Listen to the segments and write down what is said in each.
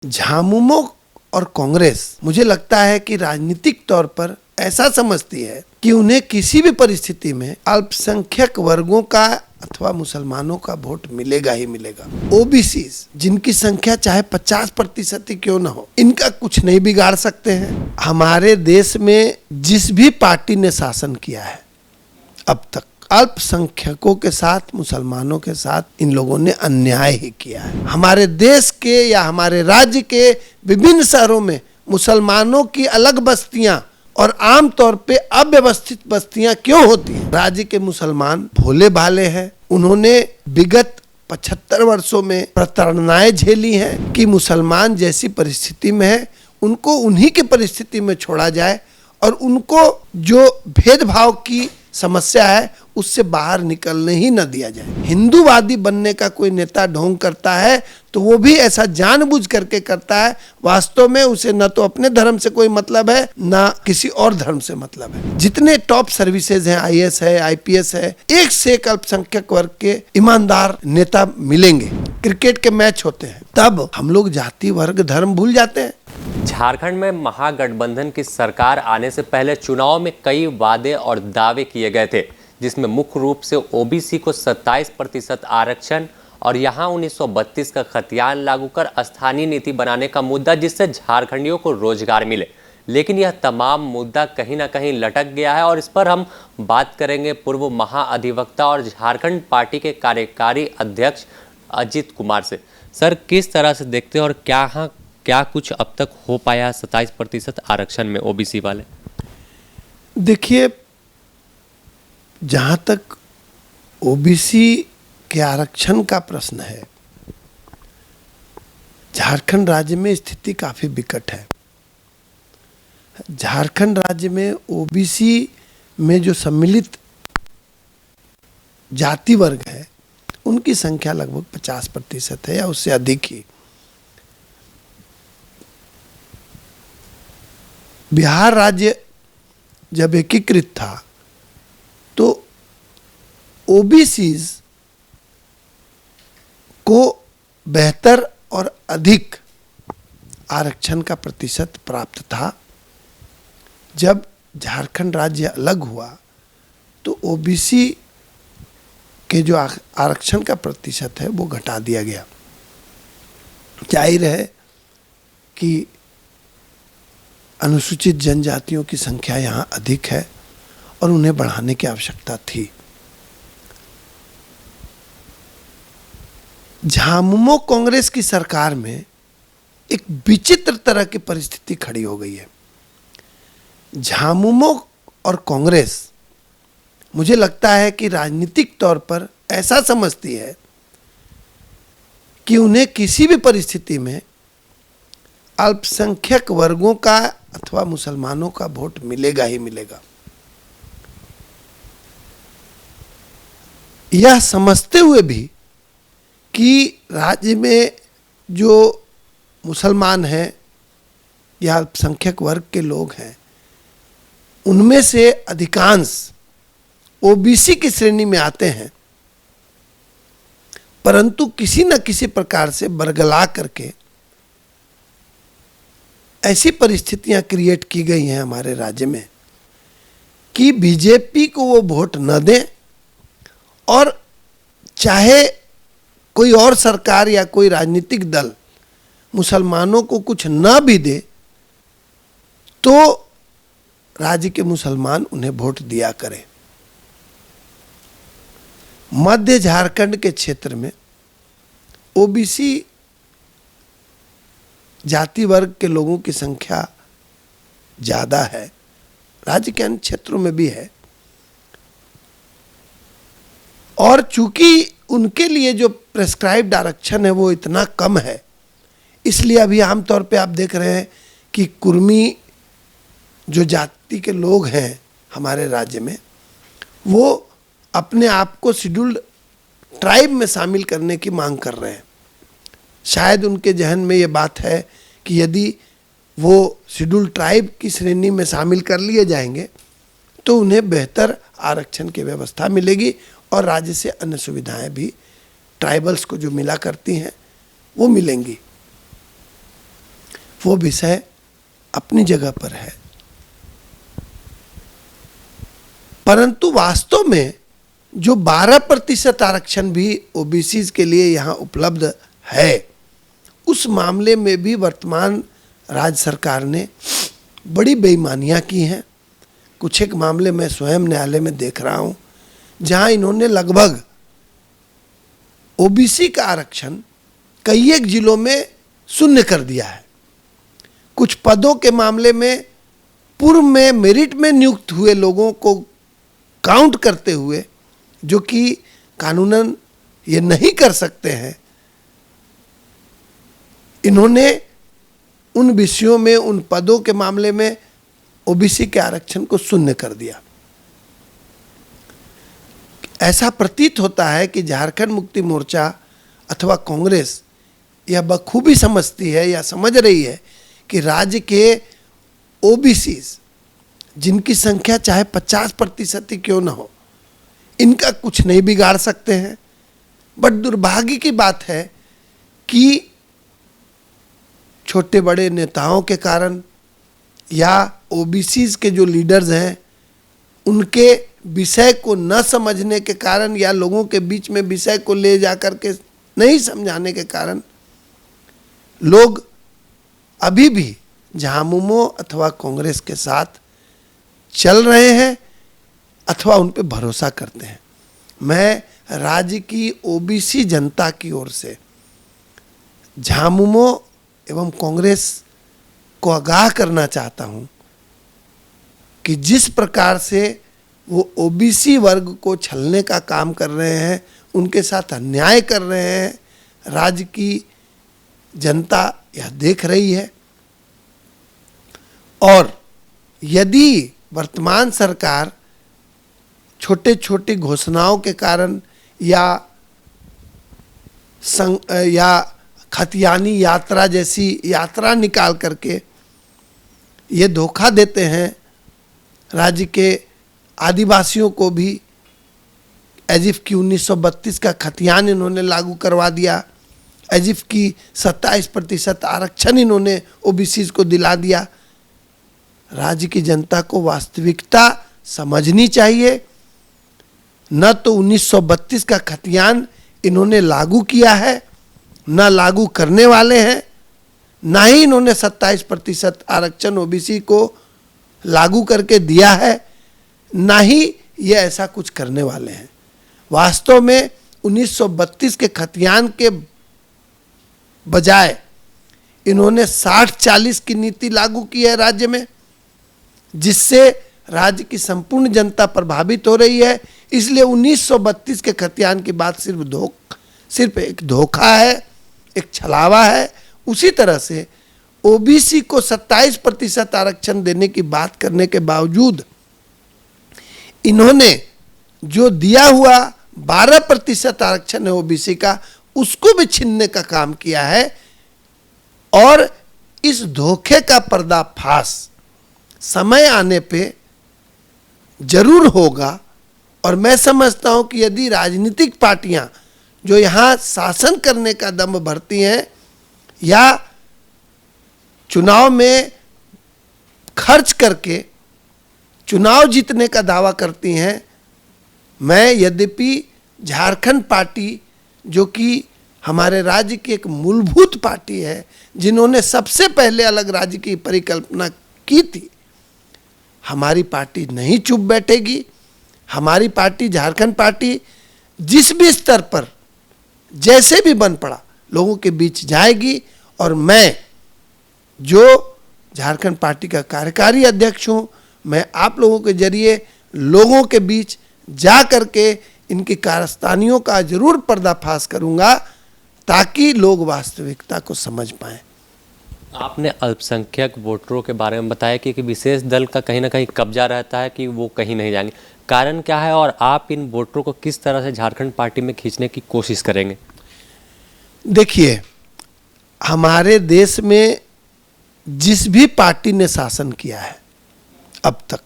झामुमो और कांग्रेस मुझे लगता है कि राजनीतिक तौर पर ऐसा समझती है कि उन्हें किसी भी परिस्थिति में अल्पसंख्यक वर्गों का अथवा मुसलमानों का वोट मिलेगा ही मिलेगा। ओबीसी जिनकी संख्या चाहे 50% ही क्यों ना हो, इनका कुछ नहीं बिगाड़ सकते हैं। हमारे देश में जिस भी पार्टी ने शासन किया है अब तक, अल्पसंख्यकों के साथ, मुसलमानों के साथ इन लोगों ने अन्याय ही किया है। हमारे देश के या हमारे राज्य के विभिन्न शहरों में मुसलमानों की अलग बस्तियां और आम तौर पे अव्यवस्थित बस्तियां क्यों होती हैं? राज्य के मुसलमान भोले भाले हैं। उन्होंने विगत 75 वर्षों में प्रताड़नाएं झेली हैं कि मुसलमान जैसी परिस्थिति में है उनको उन्हीं की परिस्थिति में छोड़ा जाए और उनको जो भेदभाव की समस्या है उससे बाहर निकलने ही न दिया जाए। हिंदूवादी बनने का कोई नेता ढोंग करता है तो वो भी ऐसा जानबूझ करके करता है। वास्तव में उसे न तो अपने धर्म से कोई मतलब है न किसी और धर्म से मतलब है। जितने टॉप सर्विसेज हैं, आईएएस है, आईपीएस है, एक से एक अल्पसंख्यक वर्ग के ईमानदार नेता मिलेंगे। क्रिकेट के मैच होते हैं तब हम लोग जाति वर्ग धर्म भूल जाते हैं। झारखंड में महागठबंधन की सरकार आने से पहले चुनाव में कई वादे और दावे किए गए थे, जिसमें मुख्य रूप से ओबीसी को 27% आरक्षण और यहां 1932 का खतियान लागू कर स्थानीय नीति बनाने का मुद्दा, जिससे झारखंडियों को रोजगार मिले। लेकिन यह तमाम मुद्दा कहीं ना कहीं लटक गया है और इस पर हम बात करेंगे पूर्व महाअधिवक्ता और झारखंड पार्टी के कार्यकारी अध्यक्ष अजित कुमार से। सर, किस तरह से देखते हैं और क्या कुछ अब तक हो पाया 27% आरक्षण में ओबीसी वाले? देखिए, जहां तक ओबीसी के आरक्षण का प्रश्न है, झारखंड राज्य में स्थिति काफी विकट है। झारखंड राज्य में ओबीसी में जो सम्मिलित जाति वर्ग है उनकी संख्या लगभग 50% है या उससे अधिक ही। बिहार राज्य जब एकीकृत था तो ओबीसीज को बेहतर और अधिक आरक्षण का प्रतिशत प्राप्त था। जब झारखंड राज्य अलग हुआ तो ओबीसी के जो आरक्षण का प्रतिशत है वो घटा दिया गया। जाहिर है कि अनुसूचित जनजातियों की संख्या यहाँ अधिक है और उन्हें बढ़ाने की आवश्यकता थी। झामुमो कांग्रेस की सरकार में एक विचित्र तरह की परिस्थिति खड़ी हो गई है। झामुमो और कांग्रेस मुझे लगता है कि राजनीतिक तौर पर ऐसा समझती है कि उन्हें किसी भी परिस्थिति में अल्पसंख्यक वर्गों का अथवा मुसलमानों का वोट मिलेगा ही मिलेगा। यह समझते हुए भी कि राज्य में जो मुसलमान हैं या अल्पसंख्यक वर्ग के लोग हैं उनमें से अधिकांश ओबीसी की श्रेणी में आते हैं, परंतु किसी न किसी प्रकार से बरगला करके ऐसी परिस्थितियां क्रिएट की गई हैं हमारे राज्य में कि बीजेपी को वो वोट न दें और चाहे कोई और सरकार या कोई राजनीतिक दल मुसलमानों को कुछ न भी दे तो राज्य के मुसलमान उन्हें वोट दिया करें। मध्य झारखंड के क्षेत्र में ओबीसी जाति वर्ग के लोगों की संख्या ज्यादा है, राज्य के अन्य क्षेत्रों में भी है, और चूंकि उनके लिए जो प्रेस्क्राइब्ड आरक्षण है वो इतना कम है, इसलिए अभी आमतौर पे आप देख रहे हैं कि कुर्मी जो जाति के लोग हैं हमारे राज्य में वो अपने आप को शेड्यूल्ड ट्राइब में शामिल करने की मांग कर रहे हैं। शायद उनके जहन में ये बात है कि यदि वो शेड्यूल्ड ट्राइब की श्रेणी में शामिल कर लिए जाएंगे तो उन्हें बेहतर आरक्षण की व्यवस्था मिलेगी और राज्य से अन्य सुविधाएं भी ट्राइबल्स को जो मिला करती हैं वो मिलेंगी। वो विषय अपनी जगह पर है, परंतु वास्तव में जो 12% आरक्षण भी ओबीसी के लिए यहाँ उपलब्ध है, उस मामले में भी वर्तमान राज्य सरकार ने बड़ी बेईमानियां की हैं। कुछ एक मामले मैं स्वयं न्यायालय में देख रहा हूं, जहां इन्होंने लगभग ओबीसी का आरक्षण कई एक जिलों में शून्य कर दिया है। कुछ पदों के मामले में पूर्व में मेरिट में नियुक्त हुए लोगों को काउंट करते हुए, जो कि कानूनन ये नहीं कर सकते हैं, इन्होंने उन विषयों में, उन पदों के मामले में ओबीसी के आरक्षण को शून्य कर दिया। ऐसा प्रतीत होता है कि झारखंड मुक्ति मोर्चा अथवा कांग्रेस यह बखूबी समझती है या समझ रही है कि राज्य के ओबीसी, जिनकी संख्या चाहे 50% ही क्यों ना हो, इनका कुछ नहीं बिगाड़ सकते हैं। बट दुर्भाग्य की बात है कि छोटे बड़े नेताओं के कारण या ओबीसी के जो लीडर्स हैं, उनके विषय को न समझने के कारण या लोगों के बीच में विषय को ले जाकर के नहीं समझाने के कारण लोग अभी भी झामुमो अथवा कांग्रेस के साथ चल रहे हैं अथवा उन पे भरोसा करते हैं। मैं राज्य की ओबीसी जनता की ओर से झामुमो एवं कांग्रेस को आगाह करना चाहता हूं कि जिस प्रकार से वो ओबीसी वर्ग को छलने का काम कर रहे हैं, उनके साथ अन्याय कर रहे हैं, राज्य की जनता यह देख रही है। और यदि वर्तमान सरकार छोटे छोटे घोषणाओं के कारण या खतियानी यात्रा जैसी यात्रा निकाल करके ये धोखा देते हैं राज्य के आदिवासियों को भी, एज इफ की 1932 का खतियान इन्होंने लागू करवा दिया, एज इफ की 27% आरक्षण इन्होंने ओबीसी को दिला दिया। राज्य की जनता को वास्तविकता समझनी चाहिए। न तो 1932 का खतियान इन्होंने लागू किया है, न लागू करने वाले हैं, ना ही इन्होंने 27% आरक्षण ओबीसी को लागू करके दिया है, ना ही ये ऐसा कुछ करने वाले हैं। वास्तव में 1932 के खतियान के बजाय इन्होंने 60-40 की नीति लागू की है राज्य में, जिससे राज्य की संपूर्ण जनता प्रभावित हो रही है। इसलिए 1932 के खतियान की बात सिर्फ एक धोखा है, एक छलावा है। उसी तरह से ओबीसी को 27% आरक्षण देने की बात करने के बावजूद इन्होंने जो दिया हुआ 12% आरक्षण है ओबीसी का, उसको भी छीनने का काम किया है। और इस धोखे का पर्दाफाश समय आने पे जरूर होगा। और मैं समझता हूं कि यदि राजनीतिक पार्टियां जो यहां शासन करने का दम भरती हैं या चुनाव में खर्च करके चुनाव जीतने का दावा करती हैं, मैं यद्यपि झारखंड पार्टी, जो कि हमारे राज्य की एक मूलभूत पार्टी है, जिन्होंने सबसे पहले अलग राज्य की परिकल्पना की थी, हमारी पार्टी नहीं चुप बैठेगी। हमारी पार्टी, झारखंड पार्टी, जिस भी स्तर पर जैसे भी बन पड़ा लोगों के बीच जाएगी। और मैं जो झारखंड पार्टी का कार्यकारी अध्यक्ष हूं, मैं आप लोगों के जरिए लोगों के बीच जा करके इनकी कारस्तानियों का जरूर पर्दाफाश करूंगा, ताकि लोग वास्तविकता को समझ पाएं। आपने अल्पसंख्यक वोटरों के बारे में बताया कि विशेष दल का कहीं ना कहीं कब्जा रहता है, कि वो कहीं नहीं जाएंगे। कारण क्या है और आप इन वोटरों को किस तरह से झारखंड पार्टी में खींचने की कोशिश करेंगे? देखिए, हमारे देश में जिस भी पार्टी ने शासन किया है अब तक,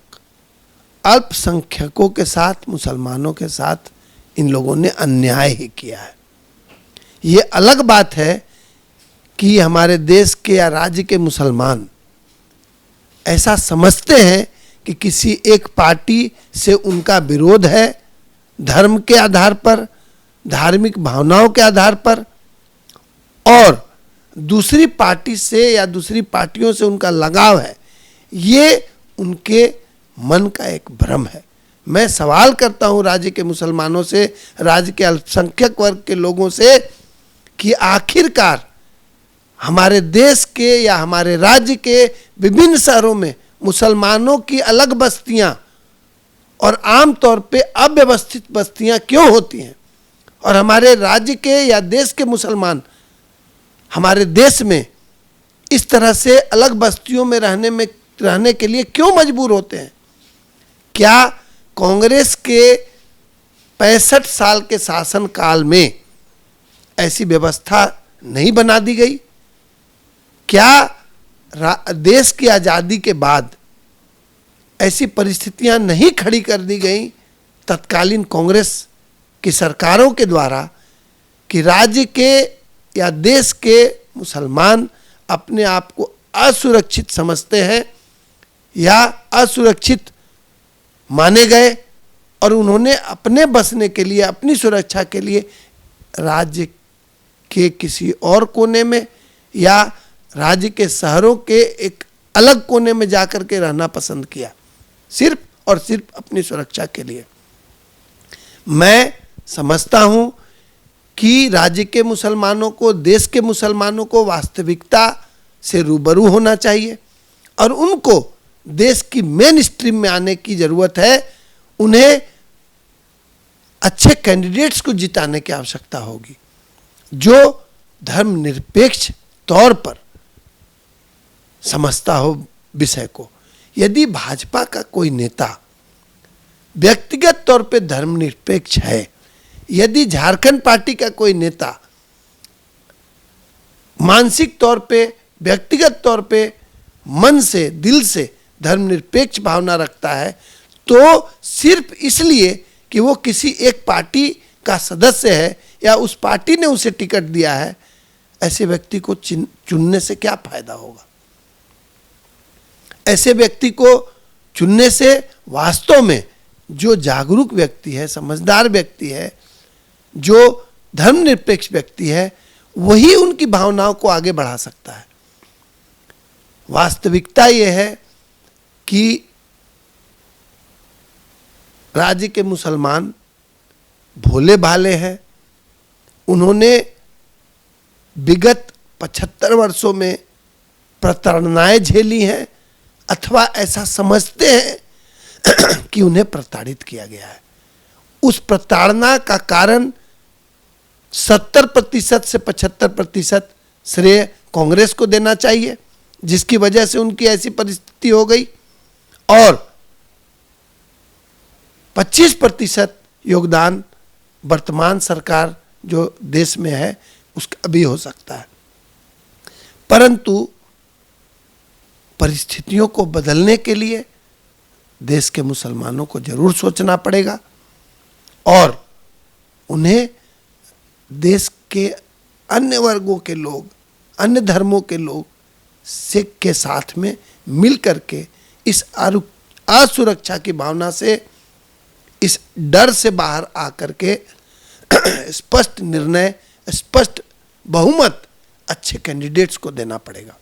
अल्पसंख्यकों के साथ, मुसलमानों के साथ इन लोगों ने अन्याय ही किया है। ये अलग बात है कि हमारे देश के या राज्य के मुसलमान ऐसा समझते हैं कि किसी एक पार्टी से उनका विरोध है, धर्म के आधार पर, धार्मिक भावनाओं के आधार पर, और दूसरी पार्टी से या दूसरी पार्टियों से उनका लगाव है। ये उनके मन का एक भ्रम है। मैं सवाल करता हूं राज्य के मुसलमानों से, राज्य के अल्पसंख्यक वर्ग के लोगों से, कि आखिरकार हमारे देश के या हमारे राज्य के विभिन्न शहरों में मुसलमानों की अलग बस्तियां और आमतौर पे अव्यवस्थित बस्तियां क्यों होती हैं, और हमारे राज्य के या देश के मुसलमान हमारे देश में इस तरह से अलग बस्तियों में रहने के लिए क्यों मजबूर होते हैं? क्या कांग्रेस के 65 साल के शासन काल में ऐसी व्यवस्था नहीं बना दी गई? क्या देश की आज़ादी के बाद ऐसी परिस्थितियां नहीं खड़ी कर दी गई तत्कालीन कांग्रेस की सरकारों के द्वारा कि राज्य के या देश के मुसलमान अपने आप को असुरक्षित समझते हैं या असुरक्षित माने गए, और उन्होंने अपने बसने के लिए, अपनी सुरक्षा के लिए राज्य के किसी और कोने में या राज्य के शहरों के एक अलग कोने में जाकर के रहना पसंद किया, सिर्फ और सिर्फ अपनी सुरक्षा के लिए। मैं समझता हूं कि राज्य के मुसलमानों को, देश के मुसलमानों को वास्तविकता से रूबरू होना चाहिए और उनको देश की मेन स्ट्रीम में आने की जरूरत है। उन्हें अच्छे कैंडिडेट्स को जिताने की आवश्यकता होगी जो धर्मनिरपेक्ष तौर पर समझता हो विषय को। यदि भाजपा का कोई नेता व्यक्तिगत तौर पे धर्मनिरपेक्ष है, यदि झारखंड पार्टी का कोई नेता मानसिक तौर पे, व्यक्तिगत तौर पे, मन से, दिल से धर्मनिरपेक्ष भावना रखता है, तो सिर्फ इसलिए कि वो किसी एक पार्टी का सदस्य है या उस पार्टी ने उसे टिकट दिया है, ऐसे व्यक्ति को चुनने से क्या फायदा होगा? ऐसे व्यक्ति को चुनने से वास्तव में जो जागरूक व्यक्ति है, समझदार व्यक्ति है, जो धर्मनिरपेक्ष व्यक्ति है, वही उनकी भावनाओं को आगे बढ़ा सकता है। वास्तविकता यह है कि राज्य के मुसलमान भोले भाले हैं। उन्होंने विगत 75 वर्षों में प्रताड़नाएं झेली हैं, अथवा ऐसा समझते हैं कि उन्हें प्रताड़ित किया गया है। उस प्रताड़ना का कारण 70% से 75% श्रेय कांग्रेस को देना चाहिए, जिसकी वजह से उनकी ऐसी परिस्थिति हो गई, और 25% योगदान वर्तमान सरकार जो देश में है उसका भी हो सकता है। परंतु परिस्थितियों को बदलने के लिए देश के मुसलमानों को जरूर सोचना पड़ेगा और उन्हें देश के अन्य वर्गों के लोग, अन्य धर्मों के लोग के साथ में मिल करके इस असुरक्षा की भावना से, इस डर से बाहर आकर के स्पष्ट निर्णय, स्पष्ट बहुमत अच्छे कैंडिडेट्स को देना पड़ेगा।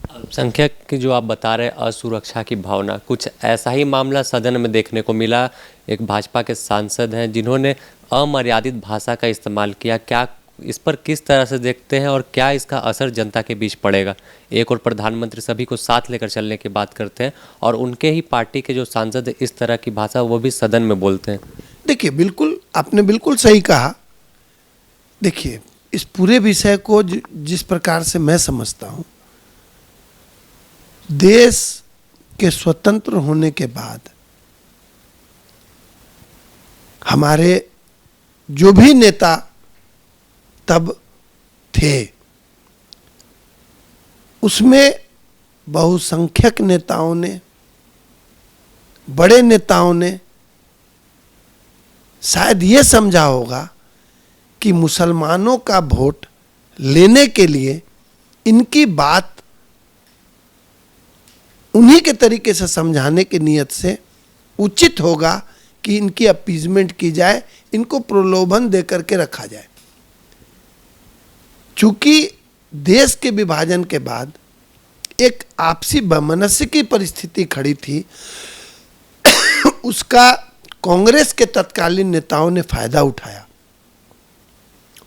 अल्पसंख्यक की जो आप बता रहे असुरक्षा की भावना, कुछ ऐसा ही मामला सदन में देखने को मिला। एक भाजपा के सांसद हैं जिन्होंने अमर्यादित भाषा का इस्तेमाल किया। क्या इस पर किस तरह से देखते हैं और क्या इसका असर जनता के बीच पड़ेगा? एक और प्रधानमंत्री सभी को साथ लेकर चलने की बात करते हैं और उनके ही पार्टी के जो सांसद इस तरह की भाषा वो भी सदन में बोलते हैं। देखिए, बिल्कुल आपने बिल्कुल सही कहा। देखिए, इस पूरे विषय को जिस प्रकार से मैं समझता हूँ, देश के स्वतंत्र होने के बाद हमारे जो भी नेता तब थे, उसमें बहुसंख्यक नेताओं ने, बड़े नेताओं ने शायद ये समझा होगा कि मुसलमानों का वोट लेने के लिए इनकी बात उन्हीं के तरीके से समझाने की नीयत से उचित होगा कि इनकी अपीजमेंट की जाए, इनको प्रलोभन देकर के रखा जाए। चूंकि देश के विभाजन के बाद एक आपसी वैमनस्य की परिस्थिति खड़ी थी, उसका कांग्रेस के तत्कालीन नेताओं ने फायदा उठाया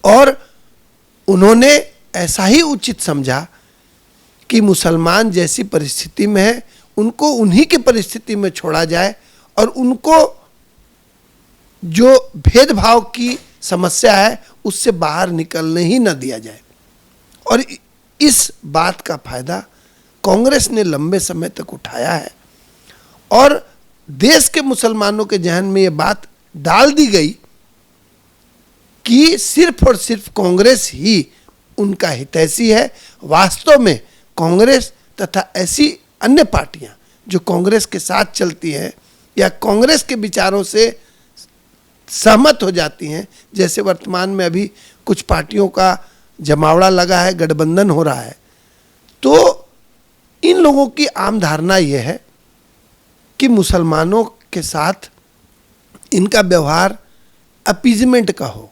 और उन्होंने ऐसा ही उचित समझा कि मुसलमान जैसी परिस्थिति में है, उनको उन्हीं की परिस्थिति में छोड़ा जाए और उनको जो भेदभाव की समस्या है उससे बाहर निकलने ही न दिया जाए। और इस बात का फायदा कांग्रेस ने लंबे समय तक उठाया है और देश के मुसलमानों के जहन में यह बात डाल दी गई कि सिर्फ और सिर्फ कांग्रेस ही उनका हितैषी है। वास्तव में कांग्रेस तथा ऐसी अन्य पार्टियां जो कांग्रेस के साथ चलती हैं या कांग्रेस के विचारों से सहमत हो जाती हैं, जैसे वर्तमान में अभी कुछ पार्टियों का जमावड़ा लगा है, गठबंधन हो रहा है, तो इन लोगों की आम धारणा यह है कि मुसलमानों के साथ इनका व्यवहार अपीजमेंट का हो।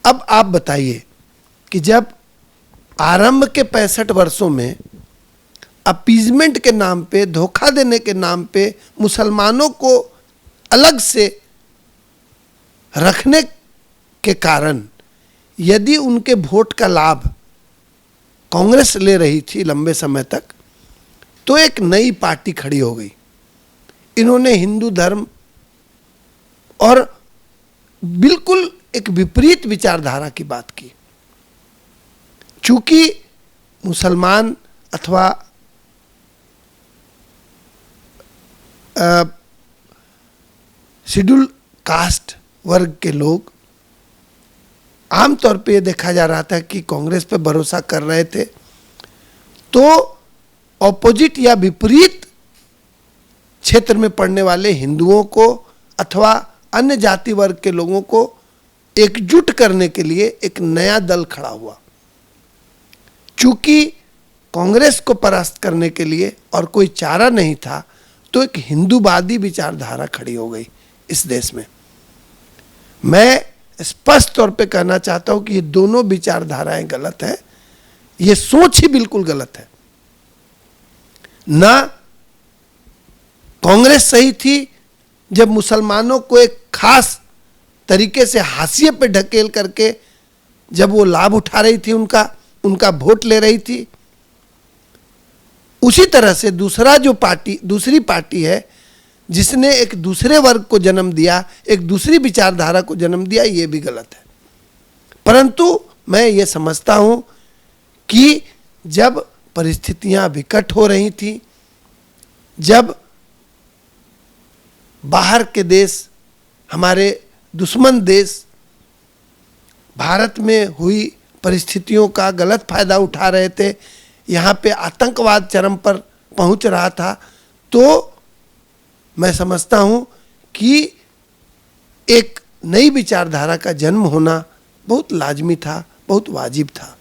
अब आप बताइए कि जब आरंभ के 65 वर्षों में अपीजमेंट के नाम पे, धोखा देने के नाम पे मुसलमानों को अलग से रखने के कारण यदि उनके वोट का लाभ कांग्रेस ले रही थी लंबे समय तक, तो एक नई पार्टी खड़ी हो गई। इन्होंने हिंदू धर्म और बिल्कुल एक विपरीत विचारधारा की बात की। चूंकि मुसलमान अथवा शेड्यूल कास्ट वर्ग के लोग आमतौर पे ये देखा जा रहा था कि कांग्रेस पे भरोसा कर रहे थे, तो ऑपोजिट या विपरीत क्षेत्र में पड़ने वाले हिंदुओं को अथवा अन्य जाति वर्ग के लोगों को एकजुट करने के लिए एक नया दल खड़ा हुआ। चूंकि कांग्रेस को परास्त करने के लिए और कोई चारा नहीं था, तो एक हिंदूवादी विचारधारा खड़ी हो गई इस देश में। मैं स्पष्ट तौर पे कहना चाहता हूं कि ये दोनों विचारधाराएं गलत है, ये सोच ही बिल्कुल गलत है। ना कांग्रेस सही थी जब मुसलमानों को एक खास तरीके से हाशिए पे ढकेल करके जब वो लाभ उठा रही थी, उनका वोट ले रही थी। उसी तरह से दूसरी पार्टी है जिसने एक दूसरे वर्ग को जन्म दिया, एक दूसरी विचारधारा को जन्म दिया, ये भी गलत है। परंतु मैं ये समझता हूं कि जब परिस्थितियां विकट हो रही थी, जब बाहर के देश, हमारे दुश्मन देश भारत में हुई परिस्थितियों का गलत फायदा उठा रहे थे, यहाँ पे आतंकवाद चरम पर पहुंच रहा था, तो मैं समझता हूं कि एक नई विचारधारा का जन्म होना बहुत लाजमी था, बहुत वाजिब था।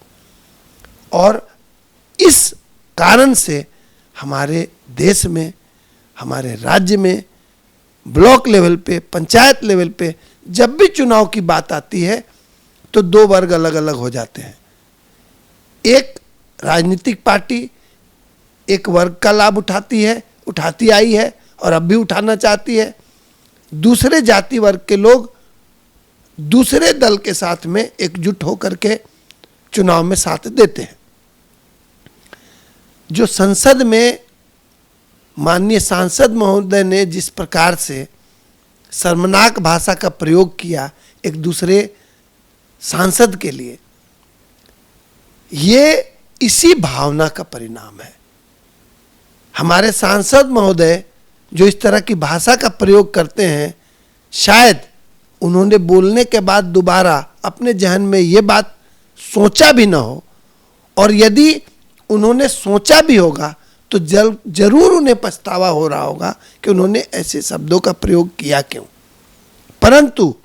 और इस कारण से हमारे देश में, हमारे राज्य में, ब्लॉक लेवल पे, पंचायत लेवल पे जब भी चुनाव की बात आती है तो दो वर्ग अलग अलग हो जाते हैं। एक राजनीतिक पार्टी एक वर्ग का लाभ उठाती आई है और अब भी उठाना चाहती है। दूसरे जाति वर्ग के लोग दूसरे दल के साथ में एकजुट होकर के चुनाव में साथ देते हैं। जो संसद में माननीय सांसद महोदय ने जिस प्रकार से शर्मनाक भाषा का प्रयोग किया एक दूसरे सांसद के लिए, ये इसी भावना का परिणाम है। हमारे सांसद महोदय जो इस तरह की भाषा का प्रयोग करते हैं, शायद उन्होंने बोलने के बाद दोबारा अपने जहन में ये बात सोचा भी ना हो, और यदि उन्होंने सोचा भी होगा तो जरूर उन्हें पछतावा हो रहा होगा कि उन्होंने ऐसे शब्दों का प्रयोग किया क्यों। परंतु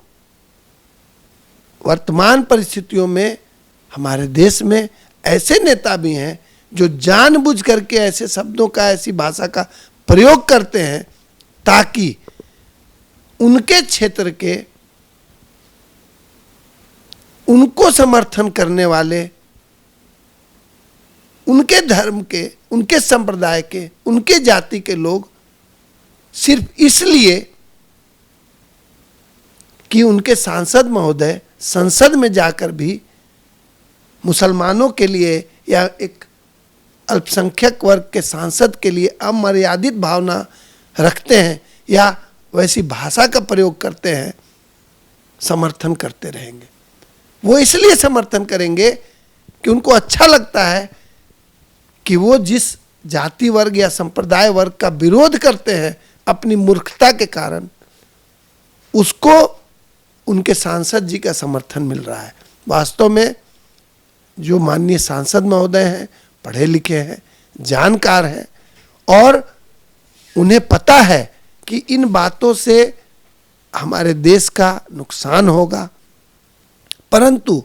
वर्तमान परिस्थितियों में हमारे देश में ऐसे नेता भी हैं जो जानबूझ करके ऐसे शब्दों का, ऐसी भाषा का प्रयोग करते हैं ताकि उनके क्षेत्र के, उनको समर्थन करने वाले, उनके धर्म के, उनके संप्रदाय के, उनके जाति के लोग सिर्फ इसलिए कि उनके सांसद महोदय संसद में जाकर भी मुसलमानों के लिए या एक अल्पसंख्यक वर्ग के सांसद के लिए अमर्यादित भावना रखते हैं या वैसी भाषा का प्रयोग करते हैं, समर्थन करते रहेंगे। वो इसलिए समर्थन करेंगे कि उनको अच्छा लगता है कि वो जिस जाति वर्ग या संप्रदाय वर्ग का विरोध करते हैं अपनी मूर्खता के कारण, उसको उनके सांसद जी का समर्थन मिल रहा है। वास्तव में जो माननीय सांसद महोदय हैं, पढ़े लिखे हैं, जानकार हैं और उन्हें पता है कि इन बातों से हमारे देश का नुकसान होगा, परंतु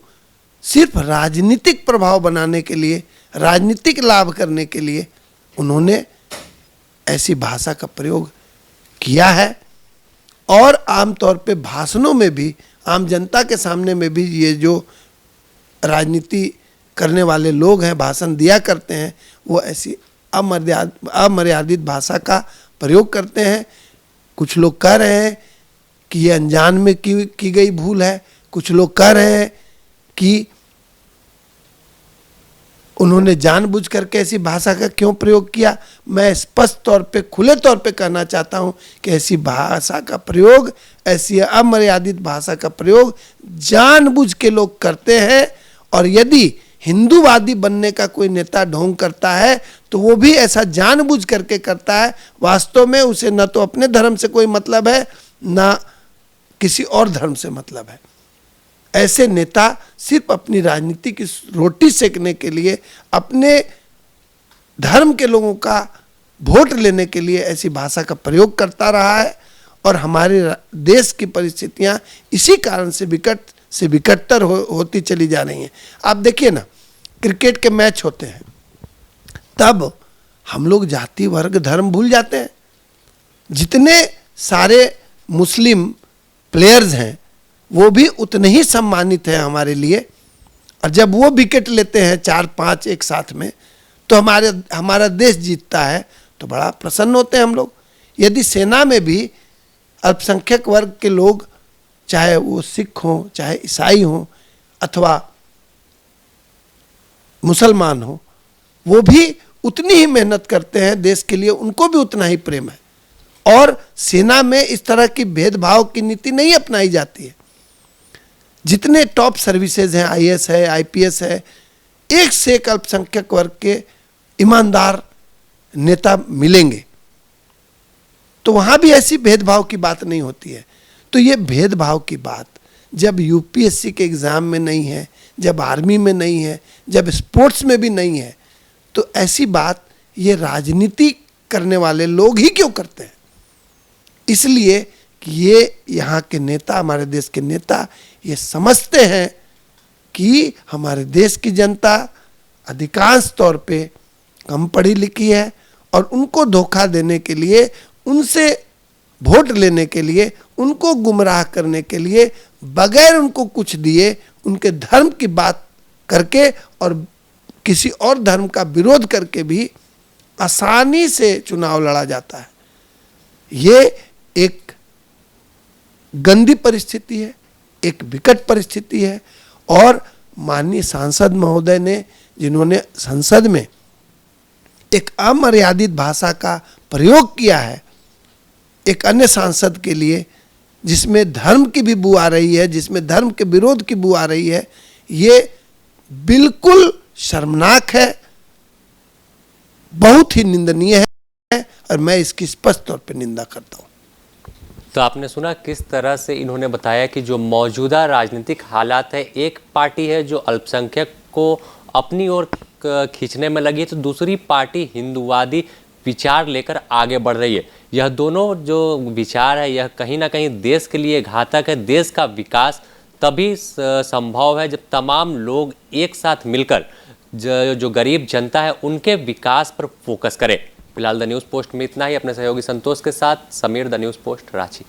सिर्फ राजनीतिक प्रभाव बनाने के लिए, राजनीतिक लाभ करने के लिए उन्होंने ऐसी भाषा का प्रयोग किया है। और आमतौर पे भाषणों में भी, आम जनता के सामने में भी ये जो राजनीति करने वाले लोग हैं, भाषण दिया करते हैं, वो ऐसी अमर्यादित भाषा का प्रयोग करते हैं। कुछ लोग कह रहे हैं कि ये अनजान में की गई भूल है, कुछ लोग कह रहे हैं कि उन्होंने जानबूझ करके ऐसी भाषा का क्यों प्रयोग किया। मैं स्पष्ट तौर पे, खुले तौर पे कहना चाहता हूं कि ऐसी भाषा का प्रयोग, ऐसी अमर्यादित भाषा का प्रयोग जानबूझ के लोग करते हैं। और यदि हिंदूवादी बनने का कोई नेता ढोंग करता है तो वो भी ऐसा जानबूझ करके करता है। वास्तव में उसे न तो अपने धर्म से कोई मतलब है, न किसी और धर्म से मतलब है। ऐसे नेता सिर्फ अपनी राजनीति की रोटी सेकने के लिए, अपने धर्म के लोगों का वोट लेने के लिए ऐसी भाषा का प्रयोग करता रहा है। और हमारे देश की परिस्थितियां इसी कारण से विकटतर होती चली जा रही हैं। आप देखिए ना, क्रिकेट के मैच होते हैं तब हम लोग जाति वर्ग धर्म भूल जाते हैं। जितने सारे मुस्लिम प्लेयर्स हैं वो भी उतने ही सम्मानित हैं हमारे लिए। और जब वो विकेट लेते हैं 4-5 एक साथ में, तो हमारा देश जीतता है तो बड़ा प्रसन्न होते हैं हम लोग। यदि सेना में भी अल्पसंख्यक वर्ग के लोग, चाहे वो सिख हों, चाहे ईसाई हों अथवा मुसलमान हों, वो भी उतनी ही मेहनत करते हैं देश के लिए, उनको भी उतना ही प्रेम है। और सेना में इस तरह की भेदभाव की नीति नहीं अपनाई जाती है। जितने टॉप सर्विसेज हैं, आईएएस है, आईपीएस है, एक से एक अल्पसंख्यक वर्ग के ईमानदार नेता मिलेंगे, तो वहां भी ऐसी भेदभाव की बात नहीं होती है। तो ये भेदभाव की बात जब यूपीएससी के एग्जाम में नहीं है, जब आर्मी में नहीं है, जब स्पोर्ट्स में भी नहीं है, तो ऐसी बात ये राजनीति करने वाले लोग ही क्यों करते हैं। इसलिए कि ये यहाँ के नेता, हमारे देश के नेता ये समझते हैं कि हमारे देश की जनता अधिकांश तौर पे कम पढ़ी लिखी है और उनको धोखा देने के लिए, उनसे वोट लेने के लिए, उनको गुमराह करने के लिए, बगैर उनको कुछ दिए, उनके धर्म की बात करके और किसी और धर्म का विरोध करके भी आसानी से चुनाव लड़ा जाता है। ये एक गंदी परिस्थिति है, एक विकट परिस्थिति है। और माननीय सांसद महोदय ने, जिन्होंने संसद में एक अमर्यादित भाषा का प्रयोग किया है एक अन्य सांसद के लिए, जिसमें धर्म की भी बू आ रही है, जिसमें धर्म के विरोध की बू आ रही है, ये बिल्कुल शर्मनाक है, बहुत ही निंदनीय है और मैं इसकी स्पष्ट तौर पर निंदा करता हूं। तो आपने सुना किस तरह से इन्होंने बताया कि जो मौजूदा राजनीतिक हालात है, एक पार्टी है जो अल्पसंख्यक को अपनी ओर खींचने में लगी है, तो दूसरी पार्टी हिंदूवादी विचार लेकर आगे बढ़ रही है। यह दोनों जो विचार है यह कहीं ना कहीं देश के लिए घातक है। देश का विकास तभी संभव है जब तमाम लोग एक साथ मिलकर जो गरीब जनता है उनके विकास पर फोकस करे। फिलहाल द न्यूज़ पोस्ट में इतना ही। अपने सहयोगी संतोष के साथ Sameer, the news post, Ranchi.